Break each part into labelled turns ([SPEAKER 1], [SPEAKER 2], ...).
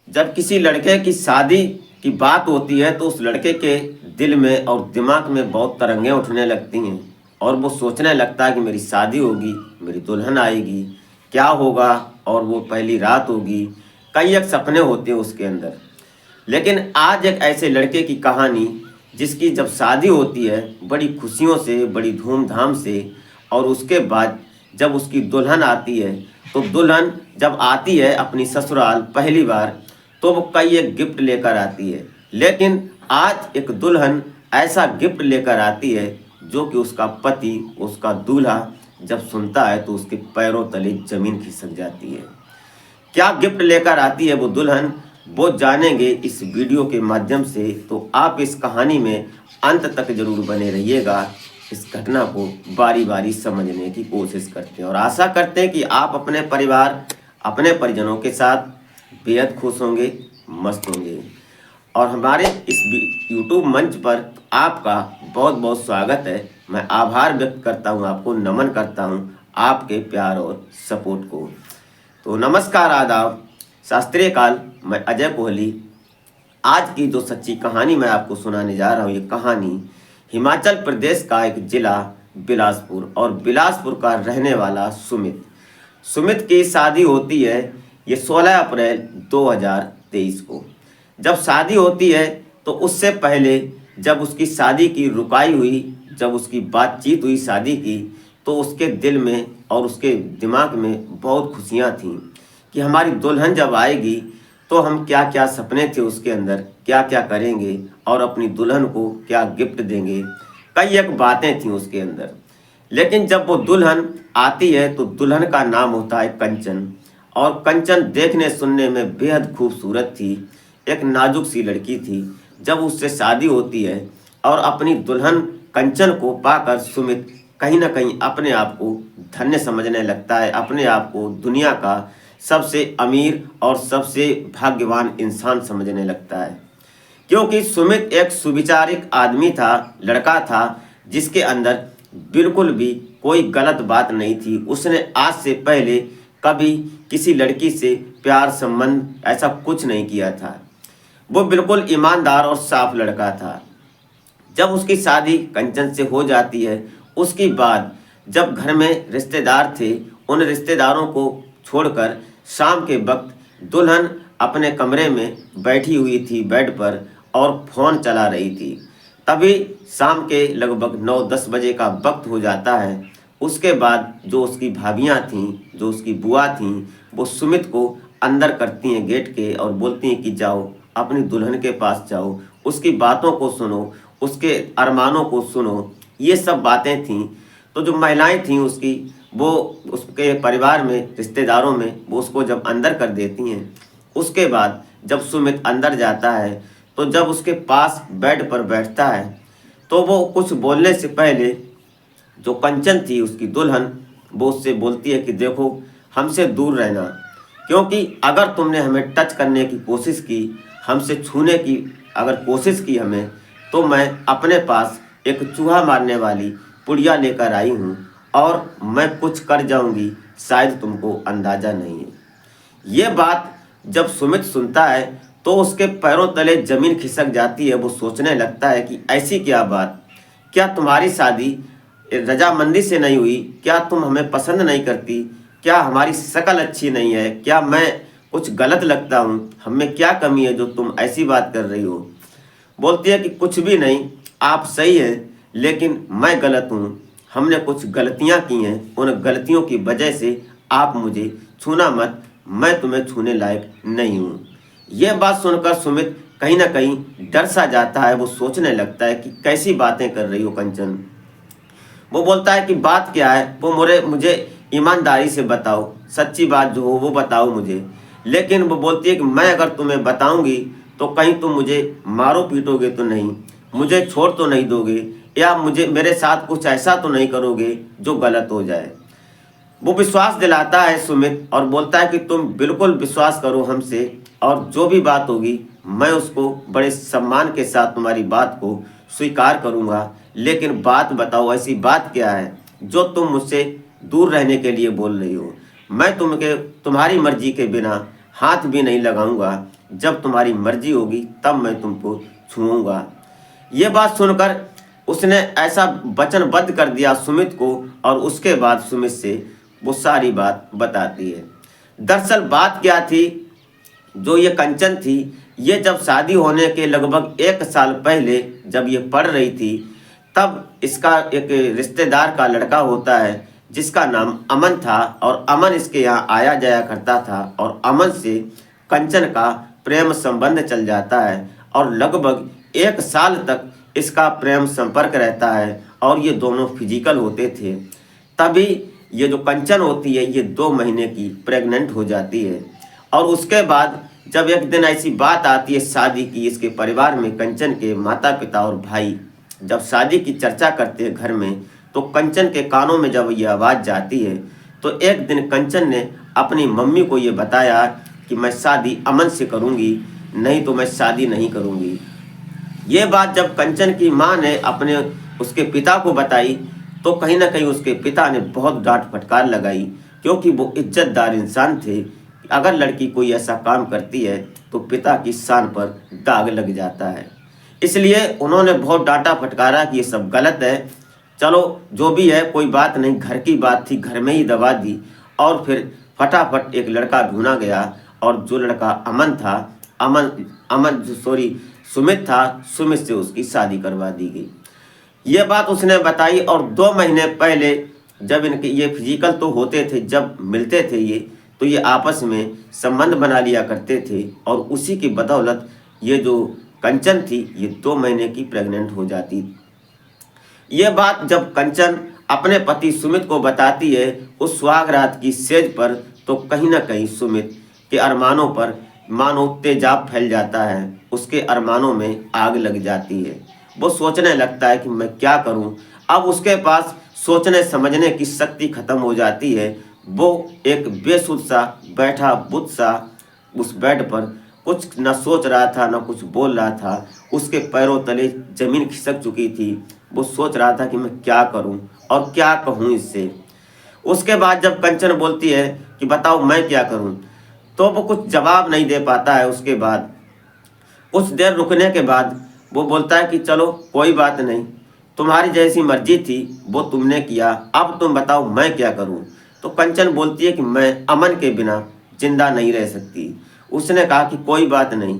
[SPEAKER 1] जब किसी लड़के की शादी की बात होती है तो उस लड़के के दिल में और दिमाग में बहुत तरंगें उठने लगती हैं और वो सोचने लगता है कि मेरी शादी होगी, मेरी दुल्हन आएगी, क्या होगा, और वो पहली रात होगी। कई एक सपने होते हैं उसके अंदर। लेकिन आज एक ऐसे लड़के की कहानी जिसकी जब शादी होती है बड़ी खुशियों से, बड़ी धूमधाम से, और उसके बाद जब उसकी दुल्हन आती है तो दुल्हन जब आती है अपनी ससुराल पहली बार तो वो कई एक गिफ्ट लेकर आती है। लेकिन आज एक दुल्हन ऐसा गिफ्ट लेकर आती है जो कि उसका पति, उसका दूल्हा जब सुनता है तो उसके पैरों तले जमीन खिसक जाती है। क्या गिफ्ट लेकर आती है वो दुल्हन, वो जानेंगे इस वीडियो के माध्यम से। तो आप इस कहानी में अंत तक जरूर बने रहिएगा। इस घटना को बारी बारी समझने की कोशिश करते हैं और आशा करते हैं कि आप अपने परिवार, अपने परिजनों के साथ बेहद खुश होंगे, मस्त होंगे। और हमारे इस YouTube मंच पर आपका बहुत बहुत स्वागत है। मैं आभार व्यक्त करता हूं, आपको नमन करता हूं आपके प्यार और सपोर्ट को। तो नमस्कार, आदाब, शास्त्रीय काल। मैं अजय कोहली। आज की जो सच्ची कहानी मैं आपको सुनाने जा रहा हूँ, ये कहानी हिमाचल प्रदेश का एक जिला बिलासपुर, और बिलासपुर का रहने वाला सुमित। सुमित की शादी होती है ये 16 अप्रैल 2023 को। जब शादी होती है तो उससे पहले जब उसकी शादी की रुकाई हुई, जब उसकी बातचीत हुई शादी की, तो उसके दिल में और उसके दिमाग में बहुत खुशियाँ थीं कि हमारी दुल्हन जब आएगी तो हम क्या क्या सपने थे उसके अंदर, क्या क्या करेंगे और अपनी दुल्हन को क्या गिफ्ट देंगे। कई एक बातें थीं उसके अंदर। लेकिन जब वो दुल्हन आती है तो दुल्हन का नाम होता है कंचन, और कंचन देखने सुनने में बेहद खूबसूरत थी। एक नाजुक सी लड़की थी। जब उससे शादी होती है और अपनी दुल्हन कंचन को पाकर सुमित कहीं ना कहीं अपने आप को धन्य समझने लगता है, अपने आप को दुनिया का सबसे अमीर और सबसे भाग्यवान इंसान समझने लगता है। क्योंकि सुमित एक सुविचारिक आदमी था, लड़का था, जिसके अंदर बिल्कुल भी कोई गलत बात नहीं थी। उसने आज से पहले कभी किसी लड़की से प्यार संबंध ऐसा कुछ नहीं किया था। वो बिल्कुल ईमानदार और साफ लड़का था। जब उसकी शादी कंचन से हो जाती है, उसके बाद जब घर में रिश्तेदार थे, उन रिश्तेदारों को छोड़कर शाम के वक्त दुल्हन अपने कमरे में बैठी हुई थी बेड पर और फ़ोन चला रही थी। तभी शाम के लगभग 9-10 बजे का वक्त हो जाता है। उसके बाद जो उसकी भाभियां थीं, जो उसकी बुआ थीं, वो सुमित को अंदर करती हैं गेट के और बोलती हैं कि जाओ अपनी दुल्हन के पास जाओ, उसकी बातों को सुनो, उसके अरमानों को सुनो। ये सब बातें थीं। तो जो महिलाएं थीं उसकी, वो उसके परिवार में, रिश्तेदारों में, वो उसको जब अंदर कर देती हैं। उसके बाद जब सुमित अंदर जाता है तो जब उसके पास बेड पर बैठता है तो वो कुछ बोलने से पहले जो कंचन थी उसकी दुल्हन, वो उससे बोलती है कि देखो, हमसे दूर रहना, क्योंकि अगर तुमने हमें टच करने की कोशिश की, हमसे छूने की अगर कोशिश की हमें, तो मैं अपने पास एक चूहा मारने वाली पुड़िया लेकर आई हूँ और मैं कुछ कर जाऊँगी, शायद तुमको अंदाज़ा नहीं है। ये बात जब सुमित सुनता है तो उसके पैरों तले ज़मीन खिसक जाती है। वो सोचने लगता है कि ऐसी क्या बात, क्या तुम्हारी शादी रजामंदी से नहीं हुई? क्या तुम हमें पसंद नहीं करती? क्या हमारी शक्ल अच्छी नहीं है? क्या मैं कुछ गलत लगता हूँ? हमें क्या कमी है जो तुम ऐसी बात कर रही हो? बोलती है कि कुछ भी नहीं, आप सही हैं, लेकिन मैं गलत हूँ। हमने कुछ गलतियाँ की हैं, उन गलतियों की वजह से आप मुझे छूना मत, मैं तुम्हें छूने लायक नहीं हूँ। यह बात सुनकर सुमित कहीं ना कहीं डर सा जाता है। वो सोचने लगता है कि कैसी बातें कर रही हो कंचन। वो बोलता है कि बात क्या है, वो मुझे ईमानदारी से बताओ, सच्ची बात जो हो वो बताओ मुझे। लेकिन वो बोलती है कि मैं अगर तुम्हें बताऊंगी तो कहीं तुम मुझे मारो पीटोगे तो नहीं, मुझे छोड़ तो नहीं दोगे, या मुझे मेरे साथ कुछ ऐसा तो नहीं करोगे जो गलत हो जाए। वो विश्वास दिलाता है सुमित और बोलता है कि तुम बिल्कुल विश्वास करो हमसे, और जो भी बात होगी मैं उसको बड़े सम्मान के साथ तुम्हारी बात को स्वीकार करूँगा। लेकिन बात बताओ, ऐसी बात क्या है जो तुम मुझसे दूर रहने के लिए बोल रही हो? मैं तुम्हारी मर्जी के बिना हाथ भी नहीं लगाऊंगा, जब तुम्हारी मर्जी होगी तब मैं तुमको छूऊंगा। ये बात सुनकर उसने ऐसा वचनबद्ध कर दिया सुमित को, और उसके बाद सुमित से वो सारी बात बताती है। दरअसल बात क्या थी, जो ये कंचन थी, ये जब शादी होने के लगभग 1 साल पहले जब ये पढ़ रही थी, तब इसका एक रिश्तेदार का लड़का होता है जिसका नाम अमन था, और अमन इसके यहाँ आया जाया करता था, और अमन से कंचन का प्रेम संबंध चल जाता है, और लगभग 1 साल तक इसका प्रेम संपर्क रहता है, और ये दोनों फिजिकल होते थे। तभी ये जो कंचन होती है ये 2 महीने की प्रेग्नेंट हो जाती है। और उसके बाद जब एक दिन ऐसी बात आती है शादी की, इसके परिवार में कंचन के माता पिता और भाई जब शादी की चर्चा करते हैं घर में, तो कंचन के कानों में जब ये आवाज़ जाती है, तो एक दिन कंचन ने अपनी मम्मी को ये बताया कि मैं शादी अमन से करूँगी, नहीं तो मैं शादी नहीं करूँगी। ये बात जब कंचन की माँ ने अपने उसके पिता को बताई, तो कहीं ना कहीं उसके पिता ने बहुत डांट फटकार लगाई, क्योंकि वो इज्जतदार इंसान थे। अगर लड़की कोई ऐसा काम करती है तो पिता की शान पर दाग लग जाता है। इसलिए उन्होंने बहुत डांटा फटकारा कि ये सब गलत है। चलो जो भी है कोई बात नहीं, घर की बात थी, घर में ही दबा दी, और फिर फटाफट एक लड़का ढूंढा गया, और जो लड़का अमन था, सुमित था, सुमित से उसकी शादी करवा दी गई। ये बात उसने बताई, और 2 महीने पहले जब इनके ये फिजिकल तो होते थे, जब मिलते थे ये, तो ये आपस में संबंध बना लिया करते थे, और उसी की बदौलत ये जो कंचन थी ये 2 महीने की प्रेग्नेंट हो जाती। ये बात जब कंचन अपने पति सुमित को बताती है उस सुहागरात की सेज पर, तो कहीं ना कहीं सुमित के अरमानों पर मानो तेजाब फैल जाता है, उसके अरमानों में आग लग जाती है। वो सोचने लगता है कि मैं क्या करूं। अब उसके पास सोचने समझने की शक्ति खत्म हो जाती है। वो एक बेसुध सा बैठा बुत सा उस बेड पर कुछ न सोच रहा था न कुछ बोल रहा था। उसके पैरों तले जमीन खिसक चुकी थी। वो सोच रहा था कि मैं क्या करूं और क्या कहूं इससे। उसके बाद जब कंचन बोलती है कि बताओ मैं क्या करूं, तो वो कुछ जवाब नहीं दे पाता है। उसके बाद कुछ देर रुकने के बाद वो बोलता है कि चलो कोई बात नहीं, तुम्हारी जैसी मर्जी थी वो तुमने किया, अब तुम बताओ मैं क्या करूं। तो कंचन बोलती है कि मैं अमन के बिना जिंदा नहीं रह सकती। उसने कहा कि कोई बात नहीं,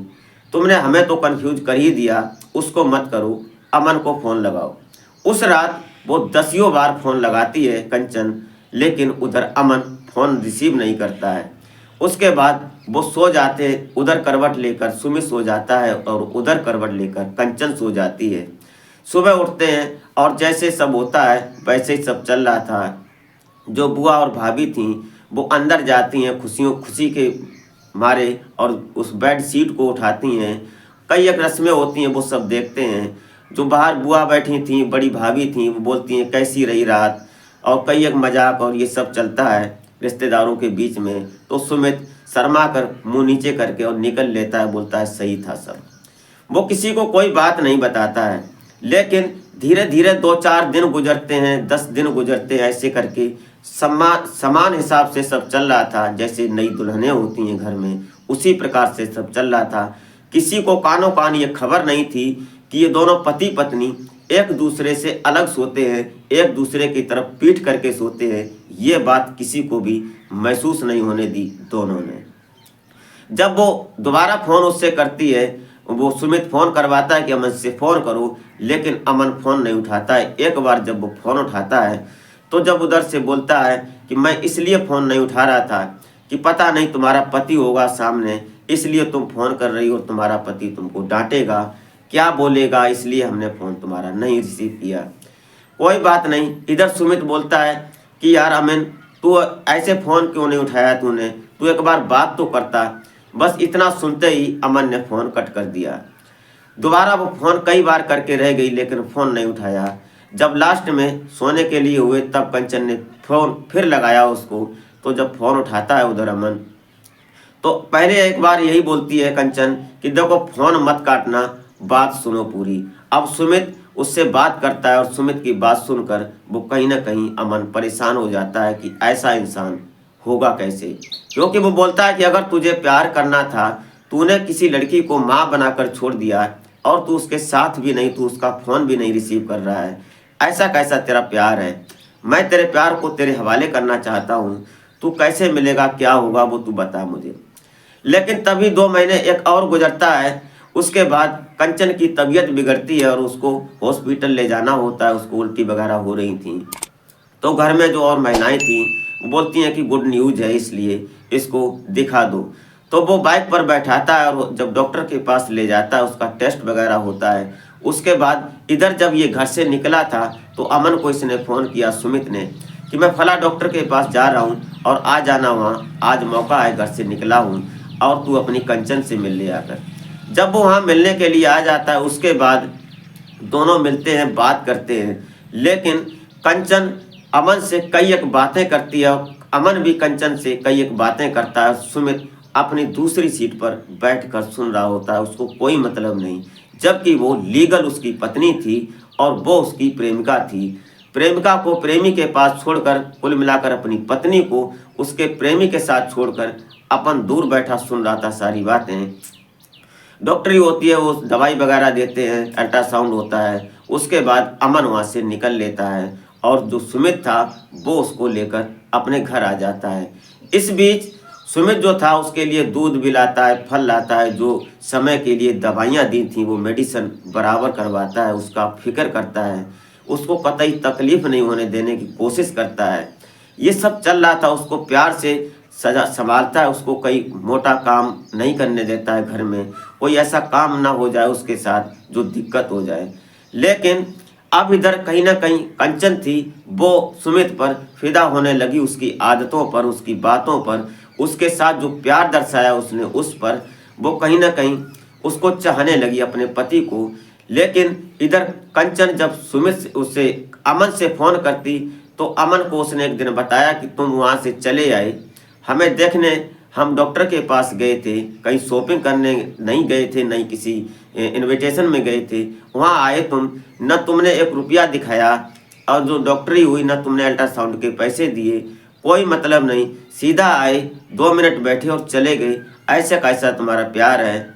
[SPEAKER 1] तुमने हमें तो कंफ्यूज कर ही दिया, उसको मत करो, अमन को फ़ोन लगाओ। उस रात वो 10 बार फ़ोन लगाती है कंचन, लेकिन उधर अमन फ़ोन रिसीव नहीं करता है। उसके बाद वो सो जाते, उधर करवट लेकर सुमित सो जाता है, और उधर करवट लेकर कंचन सो जाती है। सुबह उठते हैं और जैसे सब होता है वैसे ही सब चल रहा था। जो बुआ और भाभी थीं वो अंदर जाती हैं खुशी के मारे, और उस बेड शीट को उठाती हैं। कई एक रस्में होती हैं वो सब देखते हैं। जो बाहर बुआ बैठी थी, बड़ी भाभी थी, वो बोलती हैं कैसी रही रात, और कई एक मजाक और ये सब चलता है रिश्तेदारों के बीच में। तो सुमित शर्मा कर मुंह नीचे करके और निकल लेता है, बोलता है सही था सब। वो किसी को कोई बात नहीं बताता है। लेकिन धीरे धीरे 2-4 दिन गुजरते हैं, 10 दिन गुजरते हैं, ऐसे करके समान हिसाब से सब चल रहा था। जैसे नई दुल्हनें होती हैं घर में, उसी प्रकार से सब चल रहा था। किसी को कानों कान ये खबर नहीं थी कि ये दोनों पति पत्नी एक दूसरे से अलग सोते हैं, एक दूसरे की तरफ पीठ करके सोते हैं। ये बात किसी को भी महसूस नहीं होने दी दोनों ने। जब वो दोबारा फ़ोन उससे करती है, वो सुमित फ़ोन करवाता है कि अमन से फ़ोन करो, लेकिन अमन फ़ोन नहीं उठाता है। एक बार जब वो फ़ोन उठाता है तो जब उधर से बोलता है कि मैं इसलिए फ़ोन नहीं उठा रहा था कि पता नहीं तुम्हारा पति होगा सामने, इसलिए तुम फ़ोन कर रही हो, तुम्हारा पति तुमको डांटेगा, क्या बोलेगा, इसलिए हमने फ़ोन तुम्हारा नहीं रिसीव किया। कोई बात नहीं। इधर सुमित बोलता है कि यार अमन, तू ऐसे फ़ोन क्यों नहीं उठाया, तूने तू एक बार बात तो करता। बस इतना सुनते ही अमन ने फ़ोन कट कर दिया। दोबारा वो फ़ोन कई बार करके रह गई, लेकिन फ़ोन नहीं उठाया। जब लास्ट में सोने के लिए हुए तब कंचन ने फ़ोन फिर लगाया उसको। तो जब फ़ोन उठाता है उधर अमन, तो पहले एक बार यही बोलती है कंचन कि देखो फ़ोन मत काटना, बात सुनो पूरी। अब सुमित उससे बात करता है, और सुमित की बात सुनकर वो कहीं ना कहीं अमन परेशान हो जाता है कि ऐसा इंसान होगा कैसे। क्योंकि वो बोलता है कि अगर तुझे प्यार करना था तूने किसी लड़की को माँ बनाकर छोड़ दिया और तू उसके साथ भी नहीं, तू उसका फ़ोन भी नहीं रिसीव कर रहा है। ऐसा कैसा तेरा प्यार है? मैं तेरे प्यार को तेरे हवाले करना चाहता हूँ। तू कैसे मिलेगा, क्या होगा वो तू बता मुझे। लेकिन तभी 2 महीने एक और गुजरता है। उसके बाद कंचन की तबीयत बिगड़ती है और उसको हॉस्पिटल ले जाना होता है। उसको उल्टी वगैरह हो रही थी। तो घर में जो और महिलाएं थीं वो बोलती हैं कि गुड न्यूज़ है, इसलिए इसको दिखा दो। तो वो बाइक पर बैठाता है और जब डॉक्टर के पास ले जाता है, उसका टेस्ट वगैरह होता है। उसके बाद इधर जब ये घर से निकला था तो अमन को इसने फ़ोन किया, सुमित ने, कि मैं फला डॉक्टर के पास जा रहा हूँ और आ जाना वहाँ, आज मौका है, घर से निकला हूँ और तू अपनी कंचन से मिल ले आकर। जब वो वहाँ मिलने के लिए आ जाता है, उसके बाद दोनों मिलते हैं, बात करते हैं। लेकिन कंचन अमन से कई एक बातें करती है और अमन भी कंचन से कई एक बातें करता है। सुमित अपनी दूसरी सीट पर बैठकर सुन रहा होता है, उसको कोई मतलब नहीं। जबकि वो लीगल उसकी पत्नी थी और वो उसकी प्रेमिका थी। प्रेमिका को प्रेमी के पास छोड़कर, कुल मिलाकर अपनी पत्नी को उसके प्रेमी के साथ छोड़कर अपन दूर बैठा सुन रहा था सारी बातें। डॉक्टरी होती है, वो दवाई वगैरह देते हैं, अल्ट्रासाउंड होता है। उसके बाद अमन वहाँ से निकल लेता है और जो सुमित था वो उसको लेकर अपने घर आ जाता है। इस बीच सुमित जो था उसके लिए दूध भी लाता है, फल लाता है, जो समय के लिए दवाइयाँ दी थी वो मेडिसिन बराबर करवाता है, उसका फिक्र करता है, उसको कतई तकलीफ नहीं होने देने की कोशिश करता है। ये सब चल रहा था। उसको प्यार से सजा संभालता है, उसको कई मोटा काम नहीं करने देता है। घर में कोई ऐसा काम ना हो जाए उसके साथ जो दिक्कत हो जाए। लेकिन अब इधर कहीं ना कहीं कंचन थी, वो सुमित पर फिदा होने लगी, उसकी आदतों पर, उसकी बातों पर, उसके साथ जो प्यार दर्शाया उसने उस पर, वो कहीं ना कहीं उसको चाहने लगी, अपने पति को। लेकिन इधर कंचन जब सुमित उसे अमन से फ़ोन करती तो अमन को उसने एक दिन बताया कि तुम वहाँ से चले आए, हमें देखने हम डॉक्टर के पास गए थे, कहीं शॉपिंग करने नहीं गए थे, नहीं किसी इनविटेशन में गए थे। वहाँ आए तुम, न तुमने 1 रुपया दिखाया और जो डॉक्टरी हुई न तुमने अल्ट्रासाउंड के पैसे दिए, कोई मतलब नहीं, सीधा आए, 2 मिनट बैठे और चले गए। ऐसे कैसा तुम्हारा प्यार है?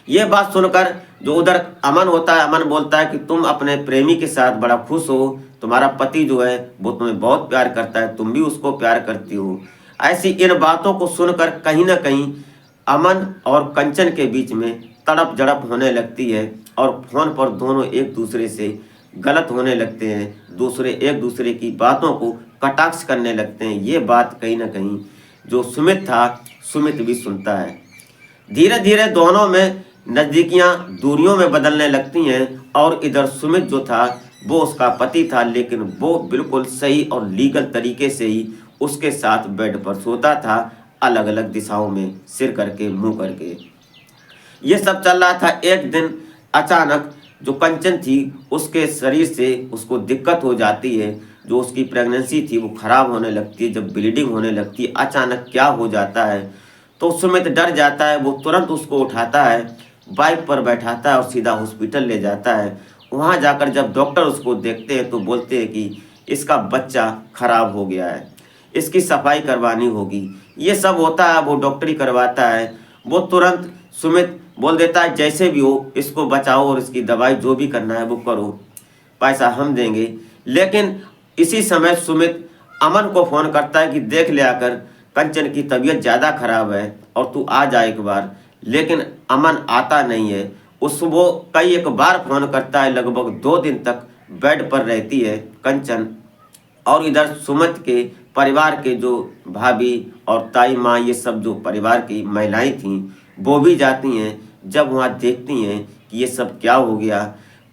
[SPEAKER 1] ये बात सुनकर जो उधर अमन होता है, अमन बोलता है कि तुम अपने प्रेमी के साथ बड़ा खुश हो, तुम्हारा पति जो है वो तुम्हें बहुत प्यार करता है, तुम भी उसको प्यार करती हो। ऐसी इन बातों को सुनकर कहीं ना कहीं अमन और कंचन के बीच में तड़प जड़प होने लगती है और फोन पर दोनों एक दूसरे से गलत होने लगते हैं, एक दूसरे की बातों को कटाक्ष करने लगते हैं। ये बात कहीं ना कहीं जो सुमित था, सुमित भी सुनता है। धीरे धीरे दोनों में नज़दीकियाँ दूरियों में बदलने लगती हैं और इधर सुमित जो था वो उसका पति था, लेकिन वो बिल्कुल सही और लीगल तरीके से ही उसके साथ बेड पर सोता था, अलग अलग दिशाओं में सिर करके, मुंह करके। ये सब चल रहा था। एक दिन अचानक जो कंचन थी उसके शरीर से उसको दिक्कत हो जाती है, जो उसकी प्रेगनेंसी थी वो खराब होने लगती है, जब ब्लीडिंग होने लगती है, अचानक क्या हो जाता है तो सुमित डर जाता है। वो तुरंत उसको उठाता है, बाइक पर बैठाता है और सीधा हॉस्पिटल ले जाता है। वहाँ जाकर जब डॉक्टर उसको देखते हैं तो बोलते हैं कि इसका बच्चा खराब हो गया है, इसकी सफाई करवानी होगी। ये सब होता है, वो डॉक्टरी करवाता है। वो तुरंत सुमित बोल देता है जैसे भी हो इसको बचाओ और इसकी दवाई जो भी करना है वो करो, पैसा हम देंगे। लेकिन इसी समय सुमित अमन को फ़ोन करता है कि देख ले आकर, कंचन की तबीयत ज़्यादा खराब है और तू आ जा एक बार। लेकिन अमन आता नहीं है। वो कई एक बार फ़ोन करता है, लगभग 2 दिन तक बेड पर रहती है कंचन। और इधर सुमित के परिवार के जो भाभी और ताई माँ, ये सब जो परिवार की महिलाएं थीं वो भी जाती हैं। जब वहाँ देखती हैं कि ये सब क्या हो गया,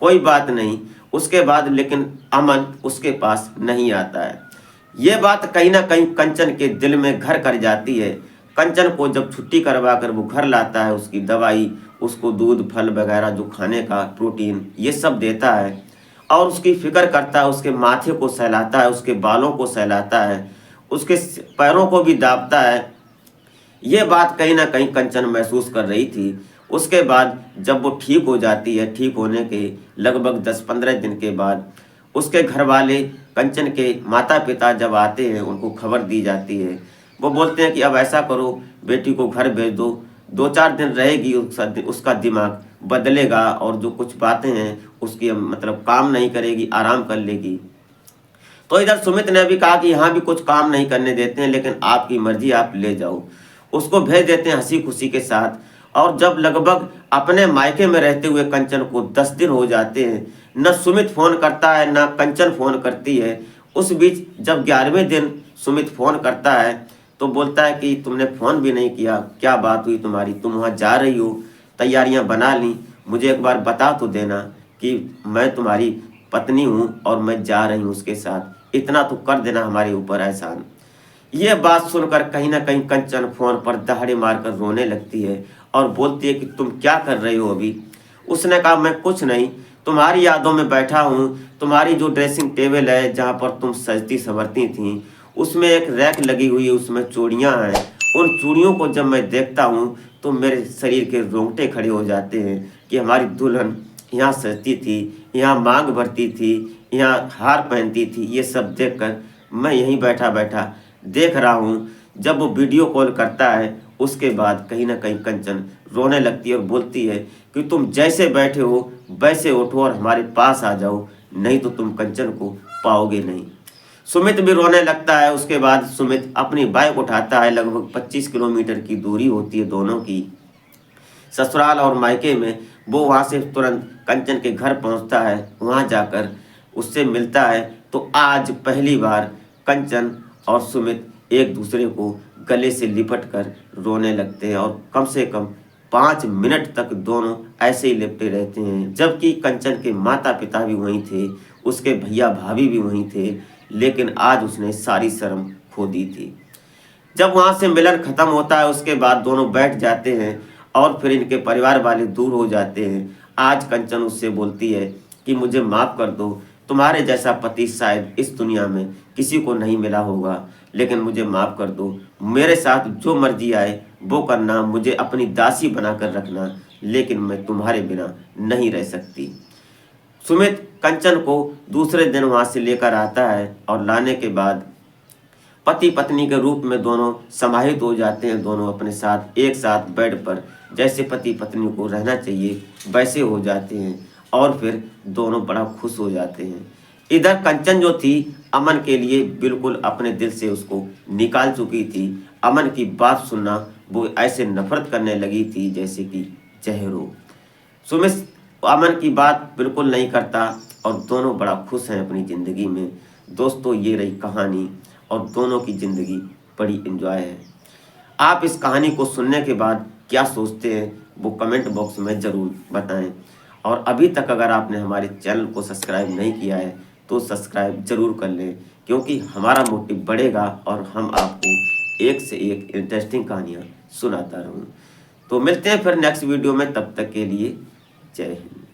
[SPEAKER 1] कोई बात नहीं। उसके बाद लेकिन अमन उसके पास नहीं आता है। ये बात कहीं ना कहीं कंचन के दिल में घर कर जाती है। कंचन को जब छुट्टी करवा कर वो घर लाता है, उसकी दवाई, उसको दूध फल वगैरह जो खाने का प्रोटीन ये सब देता है और उसकी फिक्र करता है, उसके माथे को सहलाता है, उसके बालों को सहलाता है, उसके पैरों को भी दाबता है। ये बात कहीं ना कहीं कंचन महसूस कर रही थी। उसके बाद जब वो ठीक हो जाती है, ठीक होने के लगभग 10-15 दिन के बाद उसके घर वाले, कंचन के माता पिता जब आते हैं, उनको खबर दी जाती है। वो बोलते हैं कि अब ऐसा करो, बेटी को घर भेज दो, 2-4 दिन रहेगी उसका दिमाग बदलेगा और जो कुछ बातें हैं उसकी मतलब काम नहीं करेगी, आराम कर लेगी। तो इधर सुमित ने भी कहा कि यहाँ भी कुछ काम नहीं करने देते हैं, लेकिन आपकी मर्जी, आप ले जाओ। उसको भेज देते हैं हंसी खुशी के साथ। और जब लगभग अपने मायके में रहते हुए कंचन को 10 दिन हो जाते हैं, न सुमित फ़ोन करता है न कंचन फ़ोन करती है। उस बीच जब 11वें दिन सुमित फ़ोन करता है तो बोलता है कि तुमने फ़ोन भी नहीं किया, क्या बात हुई तुम्हारी, तुम वहाँ जा रही हो, तैयारियाँ बना ली, मुझे एक बार बता तो देना कि मैं तुम्हारी पत्नी हूँ और मैं जा रही हूँ उसके साथ, इतना तो कर देना हमारे ऊपर एहसान। ये बात सुनकर कहीं ना कहीं कंचन फ़ोन पर दहाड़े मारकर रोने लगती है और बोलती है कि तुम क्या कर रही हो अभी। उसने कहा मैं कुछ नहीं, तुम्हारी यादों में बैठा हूँ। तुम्हारी जो ड्रेसिंग टेबल है जहाँ पर तुम सजती संवरती थी, उसमें एक रैक लगी हुई है, उसमें चूड़ियाँ हैं। उन चूड़ियों को जब मैं देखता हूँ तो मेरे शरीर के रोंगटे खड़े हो जाते हैं कि हमारी दुल्हन यहाँ सजती थी, यहाँ मांग भरती थी, यहाँ हार पहनती थी। ये सब देखकर मैं यहीं बैठा बैठा देख रहा हूँ। जब वो वीडियो कॉल करता है उसके बाद कहीं ना कहीं कंचन रोने लगती है और बोलती है कि तुम जैसे बैठे हो वैसे उठो और हमारे पास आ जाओ, नहीं तो तुम कंचन को पाओगे नहीं। सुमित भी रोने लगता है। उसके बाद सुमित अपनी बाइक उठाता है, लगभग 25 किलोमीटर की दूरी होती है दोनों की, ससुराल और मायके में। वो वहाँ से तुरंत कंचन के घर पहुँचता है, वहाँ जाकर उससे मिलता है। तो आज पहली बार कंचन और सुमित एक दूसरे को गले से लिपट कर रोने लगते हैं और कम से कम 5 मिनट तक दोनों ऐसे ही लिपटे रहते हैं। जबकि कंचन के माता पिता भी वहीं थे, उसके भैया भाभी भी वहीं थे, लेकिन आज उसने सारी शर्म खो दी थी। जब वहाँ से मिलन खत्म होता है उसके बाद दोनों बैठ जाते हैं और फिर इनके परिवार वाले दूर हो जाते हैं। आज कंचन उससे बोलती है कि मुझे माफ़ कर दो, तुम्हारे जैसा पति शायद इस दुनिया में किसी को नहीं मिला होगा, लेकिन मुझे माफ़ कर दो। मेरे साथ जो मर्जी आए वो करना, मुझे अपनी दासी बनाकर रखना, लेकिन मैं तुम्हारे बिना नहीं रह सकती। सुमित कंचन को दूसरे दिन वहाँ से लेकर आता है और लाने के बाद पति पत्नी के रूप में दोनों समाहित हो जाते हैं। दोनों अपने साथ एक साथ बेड पर जैसे पति पत्नी को रहना चाहिए वैसे हो जाते हैं और फिर दोनों बड़ा खुश हो जाते हैं। इधर कंचन जो थी अमन के लिए बिल्कुल अपने दिल से उसको निकाल चुकी थी। अमन की बात सुनना वो ऐसे नफरत करने लगी थी जैसे कि जहर हो। सुमित अमन की बात बिल्कुल नहीं करता और दोनों बड़ा खुश हैं अपनी ज़िंदगी में। दोस्तों ये रही कहानी और दोनों की ज़िंदगी बड़ी एंजॉय है। आप इस कहानी को सुनने के बाद क्या सोचते हैं वो कमेंट बॉक्स में ज़रूर बताएं। और अभी तक अगर आपने हमारे चैनल को सब्सक्राइब नहीं किया है तो सब्सक्राइब ज़रूर कर लें, क्योंकि हमारा मोटिव बढ़ेगा और हम आपको एक से एक इंटरेस्टिंग कहानियाँ सुनाता रहूँ। तो मिलते हैं फिर नेक्स्ट वीडियो में, तब तक के लिए जय हिंद।